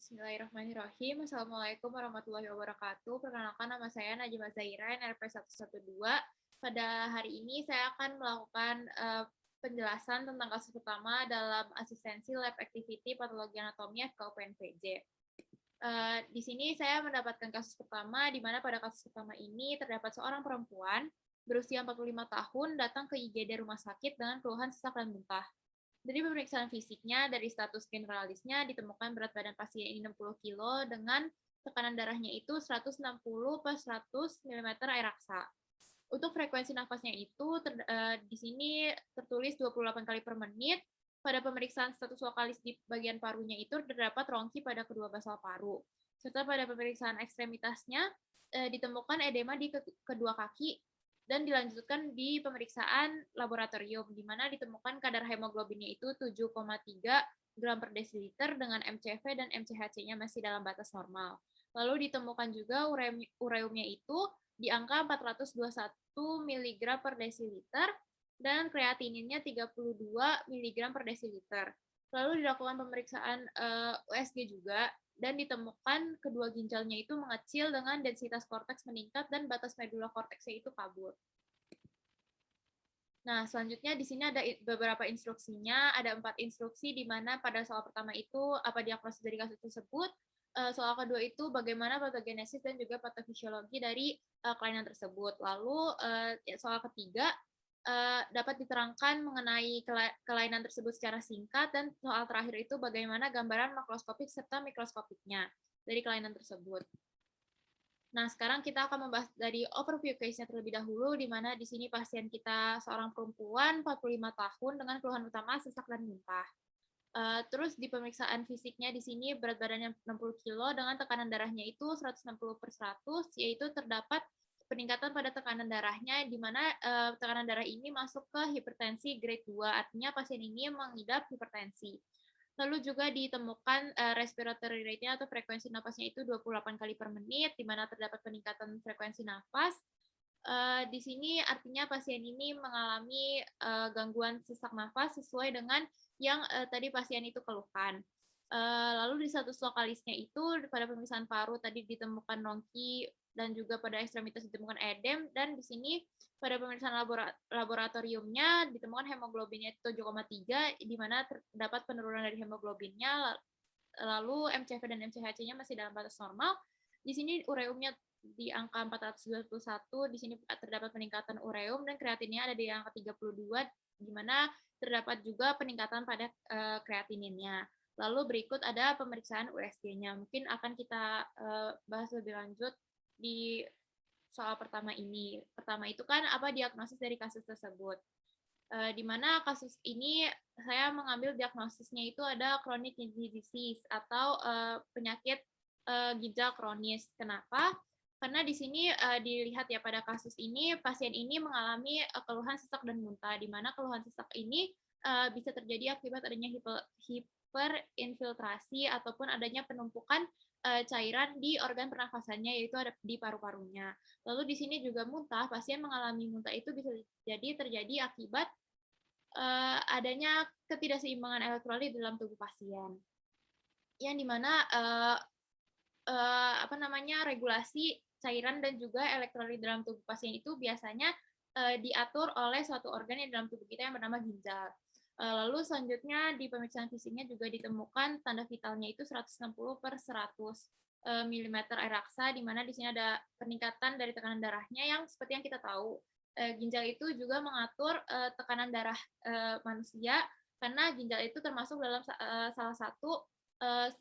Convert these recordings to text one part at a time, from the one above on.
Bismillahirrahmanirrahim. Assalamualaikum warahmatullahi wabarakatuh. Perkenalkan, nama saya Najma Zaira, NRP 112. Pada hari ini saya akan melakukan penjelasan tentang kasus pertama dalam asistensi lab activity patologi anatomi FKUPNPJ. Di sini saya mendapatkan kasus pertama, di mana pada kasus pertama ini terdapat seorang perempuan berusia 45 tahun datang ke IGD rumah sakit dengan keluhan sesak dan muntah. Dari pemeriksaan fisiknya, dari status generalisnya, ditemukan berat badan pasien ini 60 kg dengan tekanan darahnya itu 160 per 100 mm air raksa. Untuk frekuensi nafasnya itu di sini tertulis 28 kali per menit. Pada pemeriksaan status vokalis di bagian parunya itu terdapat rongki pada kedua basal paru. Serta pada pemeriksaan ekstremitasnya ditemukan edema di kedua kaki dan dilanjutkan di pemeriksaan laboratorium, di mana ditemukan kadar hemoglobinnya itu 7,3 gram per desiliter dengan MCV dan MCHC-nya masih dalam batas normal. Lalu ditemukan juga ureumnya itu di angka 421 mg per desiliter dan kreatininnya 32 mg per desiliter. Lalu dilakukan pemeriksaan USG juga dan ditemukan kedua ginjalnya itu mengecil dengan densitas korteks meningkat dan batas medula korteksnya itu kabur. Nah, selanjutnya di sini ada beberapa instruksinya, ada 4 instruksi di mana pada soal pertama itu apa diagnosis dari kasus tersebut, soal kedua itu bagaimana patogenesis dan juga patofisiologi dari kelainan tersebut. Lalu soal ketiga dapat diterangkan mengenai kelainan tersebut secara singkat, dan soal terakhir itu bagaimana gambaran makroskopik serta mikroskopiknya dari kelainan tersebut. Nah, sekarang kita akan membahas dari overview case-nya terlebih dahulu, di mana di sini pasien kita seorang perempuan 45 tahun dengan keluhan utama sesak dan muntah. Terus di pemeriksaan fisiknya di sini berat badannya 60 kg dengan tekanan darahnya itu 160 per 100, yaitu terdapat peningkatan pada tekanan darahnya, di mana tekanan darah ini masuk ke hipertensi grade 2, artinya pasien ini mengidap hipertensi. Lalu juga ditemukan respiratory rate-nya atau frekuensi nafasnya itu 28 kali per menit, di mana terdapat peningkatan frekuensi nafas. Di sini artinya pasien ini mengalami gangguan sesak nafas sesuai dengan yang tadi pasien itu keluhkan. Lalu di status lokalisnya itu pada pemeriksaan paru tadi ditemukan rongki dan juga pada ekstremitas ditemukan edem, dan di sini pada pemeriksaan laboratoriumnya ditemukan hemoglobinnya 7,3, di mana terdapat penurunan dari hemoglobinnya, lalu MCV dan MCHC-nya masih dalam batas normal. Di sini ureumnya di angka 421, di sini terdapat peningkatan ureum, dan kreatinnya ada di angka 32, di mana terdapat juga peningkatan pada kreatininnya. Lalu berikut ada pemeriksaan USG-nya. Mungkin akan kita bahas lebih lanjut di soal pertama ini. Pertama itu kan apa diagnosis dari kasus tersebut. Di mana kasus ini saya mengambil diagnosisnya itu ada chronic kidney disease atau penyakit ginjal kronis. Kenapa? Karena di sini dilihat ya pada kasus ini pasien ini mengalami keluhan sesak dan muntah, di mana keluhan sesak ini bisa terjadi akibat adanya hiperinfiltrasi ataupun adanya penumpukan cairan di organ pernafasannya, yaitu ada di paru-parunya. Lalu di sini juga muntah, pasien mengalami muntah itu bisa jadi terjadi akibat adanya ketidakseimbangan elektrolit dalam tubuh pasien, yang dimana regulasi cairan dan juga elektrolit dalam tubuh pasien itu biasanya diatur oleh suatu organ yang dalam tubuh kita yang bernama ginjal. Lalu selanjutnya di pemeriksaan fisiknya juga ditemukan tanda vitalnya itu 160 per 100 mm air raksa, di mana di sini ada peningkatan dari tekanan darahnya yang seperti yang kita tahu, ginjal itu juga mengatur tekanan darah manusia, karena ginjal itu termasuk dalam salah satu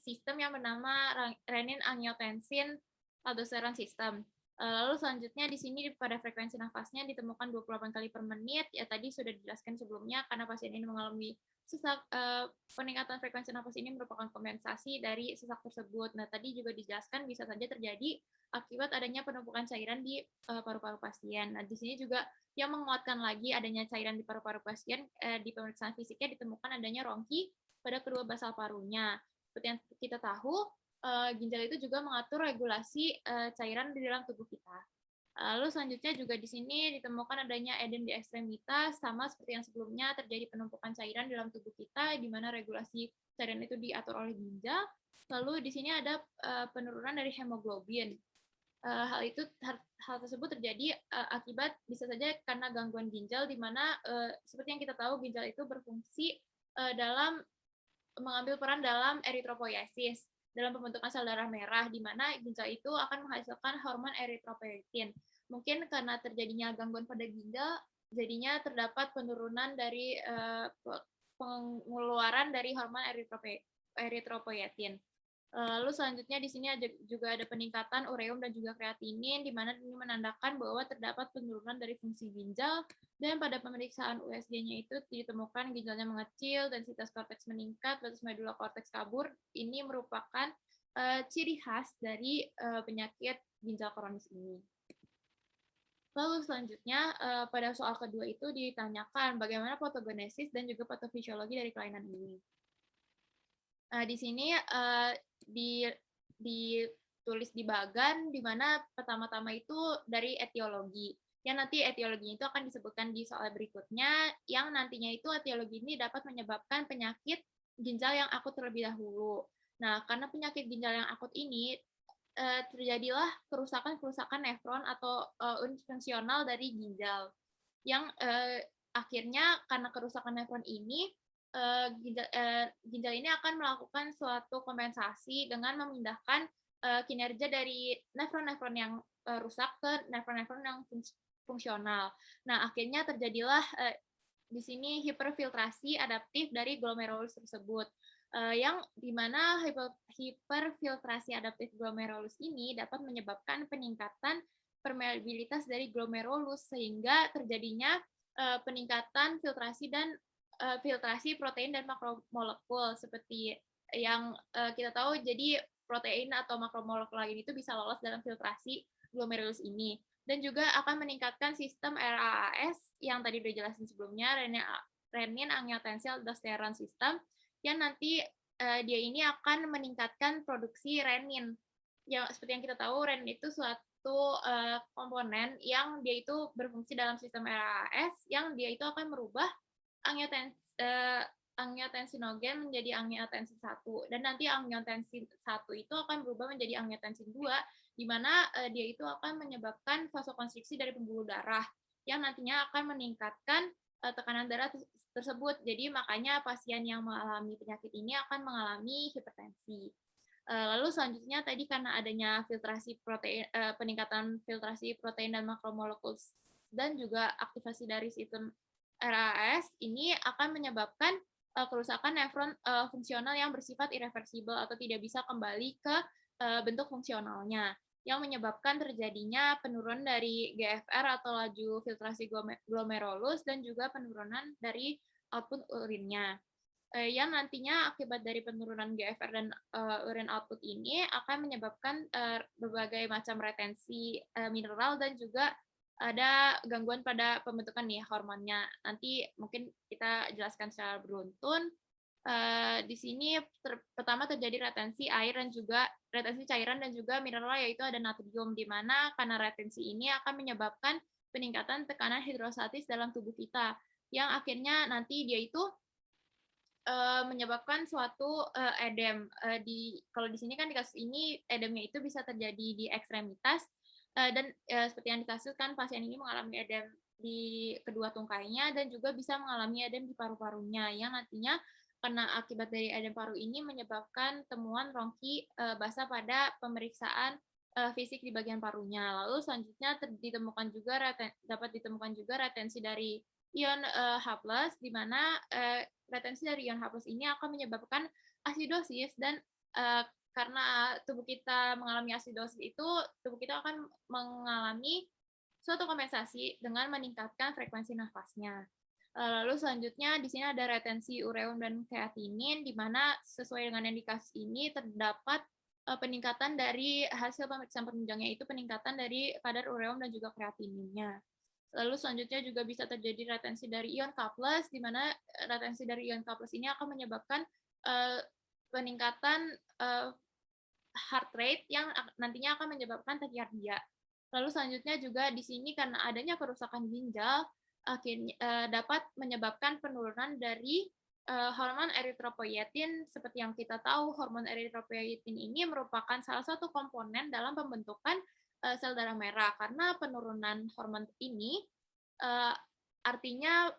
sistem yang bernama renin-angiotensin aldosteron system. Lalu selanjutnya di sini pada frekuensi nafasnya ditemukan 28 kali per menit, ya tadi sudah dijelaskan sebelumnya karena pasien ini mengalami sesak. Peningkatan frekuensi nafas ini merupakan kompensasi dari sesak tersebut. Nah, tadi juga dijelaskan bisa saja terjadi akibat adanya penumpukan cairan di paru-paru pasien. Nah, di sini juga yang menguatkan lagi adanya cairan di paru-paru pasien, di pemeriksaan fisiknya ditemukan adanya rongki pada kedua basal parunya. Seperti yang kita tahu, ginjal itu juga mengatur regulasi cairan di dalam tubuh kita. Lalu selanjutnya juga di sini ditemukan adanya edem di ekstremitas, sama seperti yang sebelumnya terjadi penumpukan cairan dalam tubuh kita, di mana regulasi cairan itu diatur oleh ginjal. Lalu di sini ada penurunan dari hemoglobin. Hal tersebut terjadi akibat bisa saja karena gangguan ginjal, di mana seperti yang kita tahu ginjal itu berfungsi dalam mengambil peran dalam eritropoiesis, dalam pembentukan sel darah merah, di mana ginjal itu akan menghasilkan hormon eritropoietin. Mungkin karena terjadinya gangguan pada ginjal, jadinya terdapat penurunan dari pengeluaran dari hormon eritropoietin. Lalu selanjutnya di sini juga ada peningkatan ureum dan juga kreatinin, di mana ini menandakan bahwa terdapat penurunan dari fungsi ginjal, dan pada pemeriksaan USG-nya itu ditemukan ginjalnya mengecil, densitas korteks meningkat, batas medula korteks kabur. Ini merupakan ciri khas dari penyakit ginjal kronis ini. Lalu selanjutnya pada soal kedua itu ditanyakan bagaimana patogenesis dan juga patofisiologi dari kelainan ini. Di sini ditulis di bagan, di mana pertama-tama itu dari etiologi. Yang nanti etiologinya itu akan disebutkan di soal berikutnya, yang nantinya itu etiologi ini dapat menyebabkan penyakit ginjal yang akut terlebih dahulu. Nah, karena penyakit ginjal yang akut ini terjadilah kerusakan-kerusakan nefron atau unit fungsional dari ginjal, yang akhirnya karena kerusakan nefron ini ginjal ini akan melakukan suatu kompensasi dengan memindahkan kinerja dari nefron-nefron yang rusak ke nefron-nefron yang fungsional. Nah, akhirnya terjadilah di sini hiperfiltrasi adaptif dari glomerulus tersebut, yang dimana hiperfiltrasi adaptif glomerulus ini dapat menyebabkan peningkatan permeabilitas dari glomerulus, sehingga terjadinya peningkatan filtrasi protein dan makromolekul, seperti yang kita tahu. Jadi protein atau makromolekul lain itu bisa lolos dalam filtrasi glomerulus ini, dan juga akan meningkatkan sistem RAAS yang tadi udah jelasin sebelumnya, renin angiotensin aldosteron system, yang nanti dia ini akan meningkatkan produksi renin. Yang seperti yang kita tahu, renin itu suatu komponen yang dia itu berfungsi dalam sistem RAAS, yang dia itu akan merubah angiotensinogen menjadi angiotensin 1, dan nanti angiotensin 1 itu akan berubah menjadi angiotensin 2, di mana dia itu akan menyebabkan vasokonstriksi dari pembuluh darah, yang nantinya akan meningkatkan tekanan darah tersebut. Jadi makanya pasien yang mengalami penyakit ini akan mengalami hipertensi. Lalu selanjutnya tadi karena adanya peningkatan filtrasi protein dan makromolekul, dan juga aktivasi dari sistem RAS ini akan menyebabkan kerusakan nefron fungsional yang bersifat irreversibel atau tidak bisa kembali ke bentuk fungsionalnya, yang menyebabkan terjadinya penurunan dari GFR atau laju filtrasi glomerulus, dan juga penurunan dari output urinnya. Yang nantinya akibat dari penurunan GFR dan urin output ini akan menyebabkan berbagai macam retensi mineral, dan juga ada gangguan pada pembentukan nih hormonnya. Nanti mungkin kita jelaskan secara beruntun. Di sini pertama terjadi retensi cairan dan juga mineral, yaitu ada natrium, di mana karena retensi ini akan menyebabkan peningkatan tekanan hidrostatis dalam tubuh kita, yang akhirnya nanti dia itu menyebabkan suatu edem. Kalau di sini kan di kasus ini edemnya itu bisa terjadi di ekstremitas, dan seperti yang dikasuskan, pasien ini mengalami edem di kedua tungkainya, dan juga bisa mengalami edem di paru-parunya, yang nantinya karena akibat dari edem paru ini menyebabkan temuan rongki basah pada pemeriksaan fisik di bagian parunya. Lalu selanjutnya dapat ditemukan juga retensi dari ion H+, di mana retensi dari ion H+ ini akan menyebabkan asidosis, dan karena tubuh kita mengalami asidosis itu, tubuh kita akan mengalami suatu kompensasi dengan meningkatkan frekuensi nafasnya. Lalu selanjutnya di sini ada retensi ureum dan kreatinin, di mana sesuai dengan yang di kasus ini terdapat peningkatan dari hasil pemeriksaan penunjangnya, itu peningkatan dari kadar ureum dan juga kreatininnya. Lalu selanjutnya juga bisa terjadi retensi dari ion K+, di mana retensi dari ion K+ ini akan menyebabkan peningkatan heart rate, yang nantinya akan menyebabkan takikardia. Lalu selanjutnya juga di sini karena adanya kerusakan ginjal, akhirnya dapat menyebabkan penurunan dari hormon eritropoietin. Seperti yang kita tahu, hormon eritropoietin ini merupakan salah satu komponen dalam pembentukan sel darah merah. Karena penurunan hormon ini uh, artinya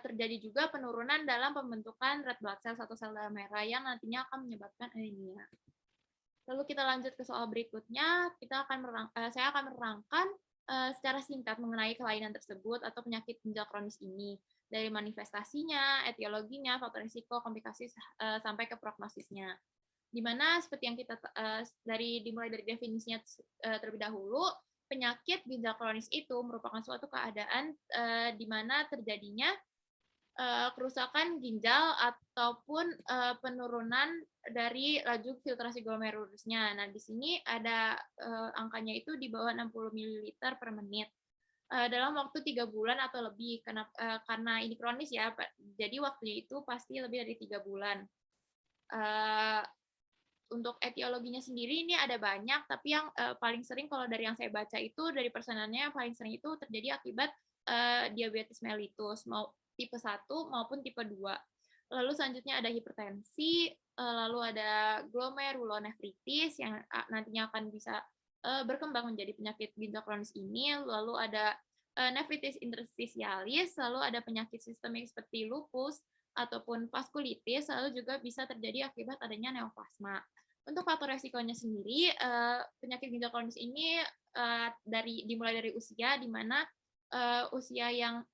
terjadi juga penurunan dalam pembentukan red blood cells atau sel darah merah yang nantinya akan menyebabkan anemia. Lalu kita lanjut ke soal berikutnya, saya akan menerangkan secara singkat mengenai kelainan tersebut atau penyakit ginjal kronis ini, dari manifestasinya, etiologinya, faktor risiko, komplikasi, sampai ke prognosisnya. Di mana seperti yang kita dimulai dari definisinya terlebih dahulu, penyakit ginjal kronis itu merupakan suatu keadaan di mana terjadinya kerusakan ginjal ataupun penurunan dari laju filtrasi glomerulusnya. Nah, di sini ada angkanya itu di bawah 60 ml per menit dalam waktu 3 bulan atau lebih. Karena ini kronis ya, jadi waktunya itu pasti lebih dari 3 bulan. Untuk etiologinya sendiri ini ada banyak, tapi yang paling sering kalau dari yang saya baca itu dari persenannya yang paling sering itu terjadi akibat diabetes mellitus, mau tipe 1 maupun tipe 2. Lalu selanjutnya ada hipertensi, lalu ada glomerulonefritis yang nantinya akan bisa berkembang menjadi penyakit ginjal kronis ini, lalu ada nefritis interstisialis, lalu ada penyakit sistemik seperti lupus ataupun vaskulitis, lalu juga bisa terjadi akibat adanya neoplasma. Untuk faktor resikonya sendiri, penyakit ginjal kronis ini dimulai dari usia, di mana usia yang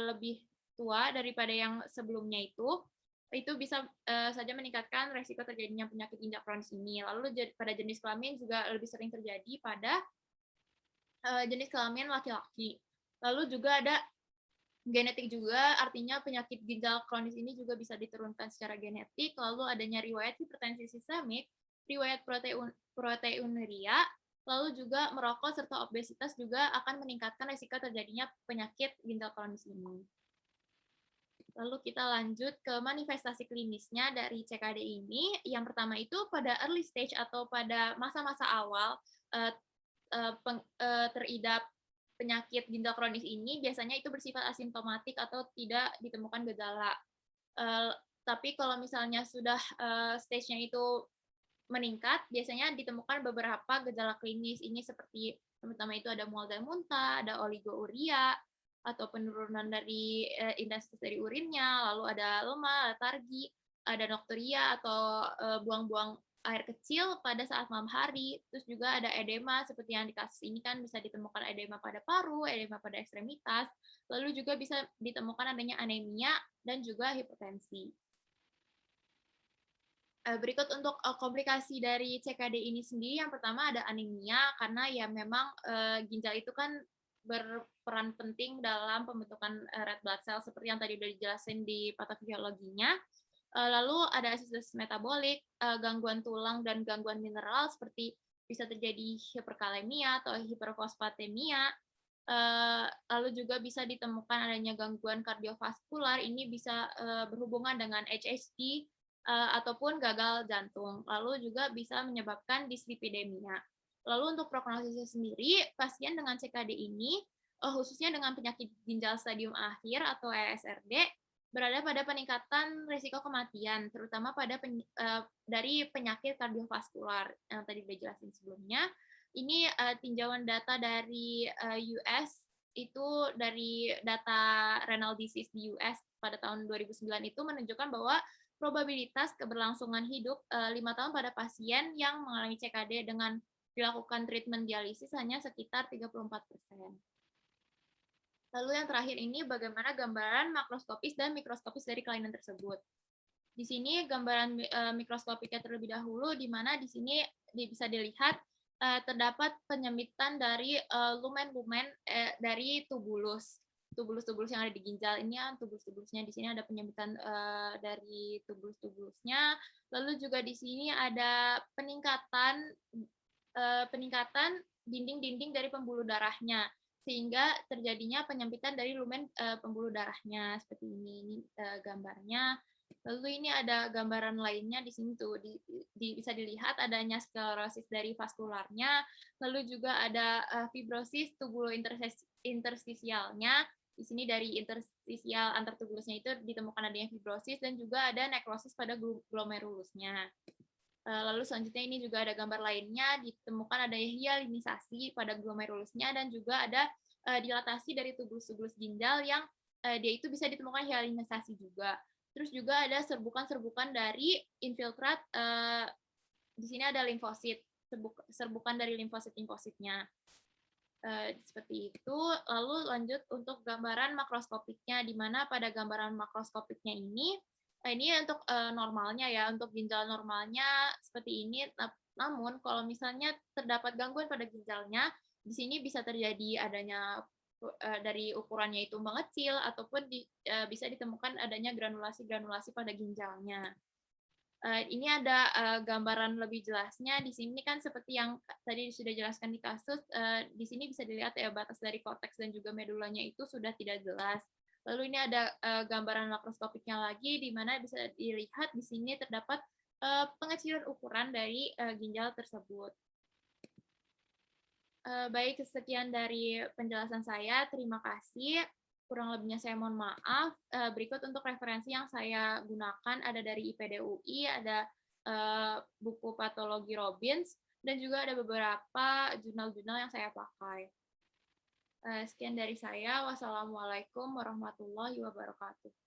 lebih tua daripada yang sebelumnya itu bisa saja meningkatkan resiko terjadinya penyakit ginjal kronis ini. Lalu pada jenis kelamin juga lebih sering terjadi pada jenis kelamin laki-laki. Lalu juga ada genetik juga, artinya penyakit ginjal kronis ini juga bisa diturunkan secara genetik. Lalu adanya riwayat hipertensi sistemik, riwayat proteinuria, lalu juga merokok serta obesitas juga akan meningkatkan risiko terjadinya penyakit ginjal kronis ini. Lalu kita lanjut ke manifestasi klinisnya dari CKD ini. Yang pertama itu pada early stage atau pada masa-masa awal teridap penyakit ginjal kronis ini biasanya itu bersifat asimptomatik atau tidak ditemukan gejala. Tapi kalau misalnya sudah stage-nya itu meningkat, biasanya ditemukan beberapa gejala klinis. Ini seperti yang pertama itu ada mual dan muntah, ada oligouria, atau penurunan dari intensitas dari urinnya, lalu ada lemah, letargi, ada nokturia atau buang-buang air kecil pada saat malam hari. Terus juga ada edema seperti yang di kasus ini kan bisa ditemukan edema pada paru, edema pada ekstremitas, lalu juga bisa ditemukan adanya anemia dan juga hipertensi. Berikut untuk komplikasi dari CKD ini sendiri, yang pertama ada anemia, karena ya memang ginjal itu kan berperan penting dalam pembentukan red blood cell seperti yang tadi sudah dijelasin di patofisiologinya. Lalu ada asistosis metabolik, gangguan tulang dan gangguan mineral seperti bisa terjadi hiperkalemia atau hiperfosfatemia. Lalu juga bisa ditemukan adanya gangguan kardiovaskular, ini bisa berhubungan dengan HHD ataupun gagal jantung. Lalu juga bisa menyebabkan dislipidemia. Lalu untuk prognosisnya sendiri, pasien dengan CKD ini, khususnya dengan penyakit ginjal stadium akhir atau ESRD, berada pada peningkatan risiko kematian, terutama dari penyakit kardiovaskular yang tadi sudah jelasin sebelumnya. Ini tinjauan data dari US, itu dari data renal disease di US pada tahun 2009 itu menunjukkan bahwa probabilitas keberlangsungan hidup 5 tahun pada pasien yang mengalami CKD dengan dilakukan treatment dialisis hanya sekitar 34%. Lalu yang terakhir ini bagaimana gambaran makroskopis dan mikroskopis dari kelainan tersebut. Di sini gambaran mikroskopiknya terlebih dahulu, di mana di sini bisa dilihat terdapat penyempitan dari lumen-lumen dari tubulus yang ada di ginjal ini, tubulus-tubulusnya di sini ada penyempitan dari tubulus-tubulusnya. Lalu juga di sini ada peningkatan dinding-dinding dari pembuluh darahnya, sehingga terjadinya penyempitan dari lumen pembuluh darahnya seperti ini gambarnya. Lalu ini ada gambaran lainnya di sini tuh, bisa dilihat adanya sklerosis dari vaskularnya, lalu juga ada fibrosis interstisialnya. Di sini dari interstisial antar tubulusnya itu ditemukan adanya fibrosis dan juga ada nekrosis pada glomerulusnya. Lalu selanjutnya ini juga ada gambar lainnya, ditemukan adanya hyalinisasi pada glomerulusnya dan juga ada dilatasi dari tubulus-tubulus ginjal yang dia itu bisa ditemukan hyalinisasi juga. Terus juga ada serbukan-serbukan dari infiltrat, di sini ada limfosit, serbukan dari limfosit-limfositnya. Seperti itu. Lalu lanjut untuk gambaran makroskopiknya, di mana pada gambaran makroskopiknya ini untuk normalnya ya, untuk ginjal normalnya seperti ini. Namun kalau misalnya terdapat gangguan pada ginjalnya, di sini bisa terjadi adanya dari ukurannya itu mengecil ataupun bisa ditemukan adanya granulasi-granulasi pada ginjalnya. Ini ada gambaran lebih jelasnya di sini kan seperti yang tadi sudah jelaskan di kasus, di sini bisa dilihat ya batas dari korteks dan juga medulanya itu sudah tidak jelas. Lalu ini ada gambaran makroskopiknya lagi di mana bisa dilihat di sini terdapat pengecilan ukuran dari ginjal tersebut. Baik, sekian dari penjelasan saya. Terima kasih. Kurang lebihnya saya mohon maaf. Berikut untuk referensi yang saya gunakan ada dari IPD UI, ada buku patologi Robbins, dan juga ada beberapa jurnal-jurnal yang saya pakai. Sekian dari saya. Wassalamualaikum warahmatullahi wabarakatuh.